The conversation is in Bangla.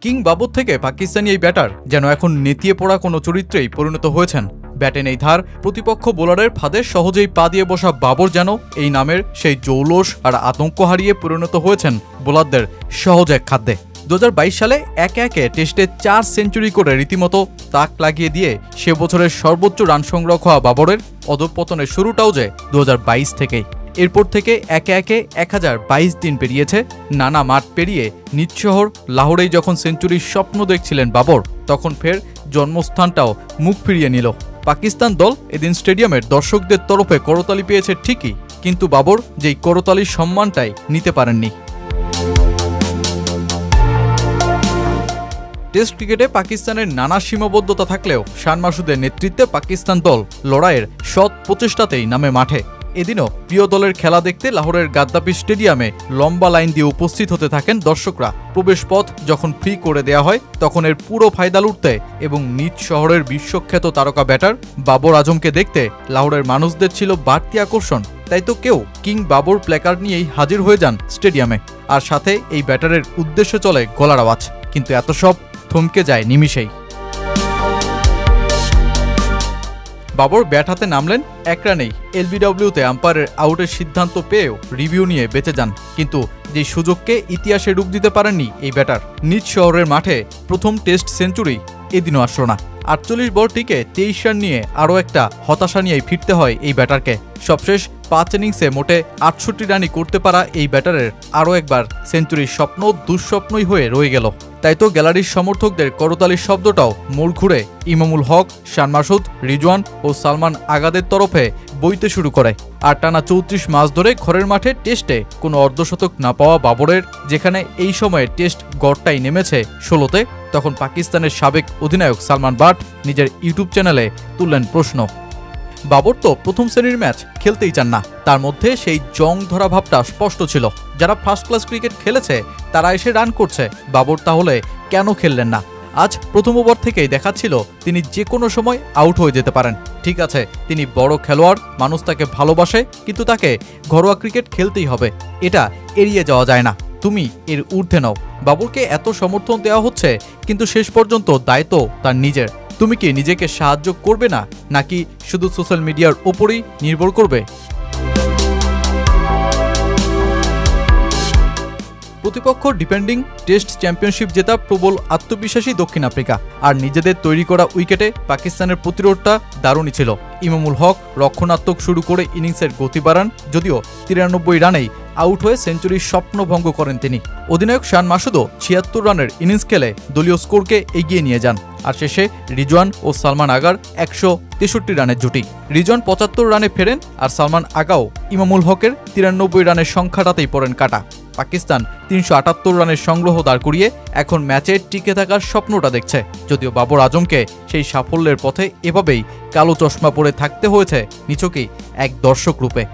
কিং বাবর থেকে পাকিস্তানি এই ব্যাটার যেন এখন নেতিয়ে পড়া কোনো চরিত্রেই পরিণত হয়েছেন। ব্যাটে নেই ধার, প্রতিপক্ষ বোলারের ফাঁদে সহজেই পা দিয়ে বসা বাবর যেন এই নামের সেই জৌলস আর আতঙ্ক হারিয়ে পরিণত হয়েছেন বোলারদের সহজ এক খাদ্যে। 2022 সালে একে একে টেস্টে 4 সেঞ্চুরি করে রীতিমতো তাক লাগিয়ে দিয়ে সে বছরের সর্বোচ্চ রান সংগ্রহ হওয়া বাবরের অধঃপতনের শুরুটাও যে 2022 থেকেই। এরপর থেকে একে একে 1022 দিন পেরিয়েছে। নানা মাঠ পেরিয়ে নিজ শহর লাহোরেই যখন সেঞ্চুরির স্বপ্ন দেখছিলেন বাবর, তখন ফের জন্মস্থানটাও মুখ ফিরিয়ে নিল। পাকিস্তান দল এদিন স্টেডিয়ামের দর্শকদের তরফে করতালি পেয়েছে ঠিকই, কিন্তু বাবর যেই করতালির সম্মানটাই নিতে পারেননি। টেস্ট ক্রিকেটে পাকিস্তানের নানা সীমাবদ্ধতা থাকলেও শান মাসুদের নেতৃত্বে পাকিস্তান দল লড়াইয়ের সৎ প্রচেষ্টাতেই নামে মাঠে। এদিনও প্রিয় দলের খেলা দেখতে লাহোরের গাদ্দাফি স্টেডিয়ামে লম্বা লাইন দিয়ে উপস্থিত হতে থাকেন দর্শকরা। প্রবেশ পথ যখন ফ্রি করে দেয়া হয়, তখন এর পুরো ফায়দা লুটতে এবং নিজ শহরের বিশ্বখ্যাত তারকা ব্যাটার বাবর আজমকে দেখতে লাহোরের মানুষদের ছিল বাড়তি আকর্ষণ। তাই তো কেউ কিং বাবর প্ল্যাকার্ড নিয়েই হাজির হয়ে যান স্টেডিয়ামে, আর সাথে এই ব্যাটারের উদ্দেশ্যে চলে গলার আওয়াজ। কিন্তু এত সব থমকে যায় নিমিষেই। বাবর ব্যাট হাতে নামলেন, এক রানেই এলবিডব্লিউতে আম্পায়ারের আউটের সিদ্ধান্ত পেয়েও রিভিউ নিয়ে বেঁচে যান। কিন্তু যে সুযোগকে ইতিহাসে রূপ দিতে পারেননি এই ব্যাটার, নিজ শহরের মাঠে প্রথম টেস্ট সেঞ্চুরি এদিনও আসলো না। 48 বল টিকে 23 রান নিয়ে আরও একটা হতাশা নিয়েই ফিরতে হয় এই ব্যাটারকে। সবশেষ 5 ইনিংসে মোটে 68 রানই করতে পারা এই ব্যাটারের আরও একবার সেঞ্চুরির স্বপ্ন দুঃস্বপ্নই হয়ে রয়ে গেল। তাই তো গ্যালারির সমর্থকদের করতালির শব্দটাও মোড় ঘুরে ইমামুল হক, শান মাসুদ, রিজওয়ান ও সালমান আগাদের তরফে বইতে শুরু করে। আর টানা 34 মাস ধরে ঘরের মাঠে টেস্টে কোনো অর্ধশতক না পাওয়া বাবরের, যেখানে এই সময়ে টেস্ট গড়টাই নেমেছে 16তে, তখন পাকিস্তানের সাবেক অধিনায়ক সালমান বাট নিজের ইউটিউব চ্যানেলে তুললেন প্রশ্ন। বাবর তো প্রথম শ্রেণীর ম্যাচ খেলতেই চান না, তার মধ্যে সেই জং ধরা ভাবটা স্পষ্ট ছিল। যারা ফার্স্ট ক্লাস ক্রিকেট খেলেছে তারা এসে রান করছে, বাবর তাহলে কেন খেললেন না? আজ প্রথম ওভার থেকেই দেখাচ্ছিল তিনি যে কোনো সময় আউট হয়ে যেতে পারেন। ঠিক আছে, তিনি বড় খেলোয়াড়, মানুষ তাকে ভালোবাসে, কিন্তু তাকে ঘরোয়া ক্রিকেট খেলতেই হবে, এটা এড়িয়ে যাওয়া যায় না। তুমি এর ঊর্ধ্বে নাও। বাবরকে এত সমর্থন দেওয়া হচ্ছে, কিন্তু শেষ পর্যন্ত দায়িত্ব তার নিজের। তুমি কি নিজেকে সাহায্য করবে না, নাকি শুধু সোশ্যাল মিডিয়ার ওপরই নির্ভর করবে? প্রতিপক্ষ ডিফেন্ডিং টেস্ট চ্যাম্পিয়নশিপ জেতা প্রবল আত্মবিশ্বাসী দক্ষিণ আফ্রিকা, আর নিজেদের তৈরি করা উইকেটে পাকিস্তানের প্রতিরোধটা দারুণই ছিল। ইমামুল হক রক্ষণাত্মক শুরু করে ইনিংসের গতি বাড়ান, যদিও 93 রানেই আউট হয়ে সেঞ্চুরির স্বপ্ন ভঙ্গ করেন তিনি। অধিনায়ক শান মাসুদও 76 রানের ইনিংস খেলে দলীয় স্কোরকে এগিয়ে নিয়ে যান। আর শেষে রিজওয়ান ও সালমান আগার 163 রানের জুটি। রিজওয়ান 75 রানে ফেরেন, আর সালমান আগাও ইমামুল হকের 93 রানের সংখ্যাটাতেই পড়েন কাটা। পাকিস্তান 378 রানের সংগ্রহ দাঁড় করিয়ে এখন ম্যাচে টিকে থাকার স্বপ্নটা দেখছে, যদিও বাবর আজমকে সেই সাফল্যের পথে এভাবেই কালো চশমা পরে থাকতে হয়েছে নিছকই এক দর্শক রূপে।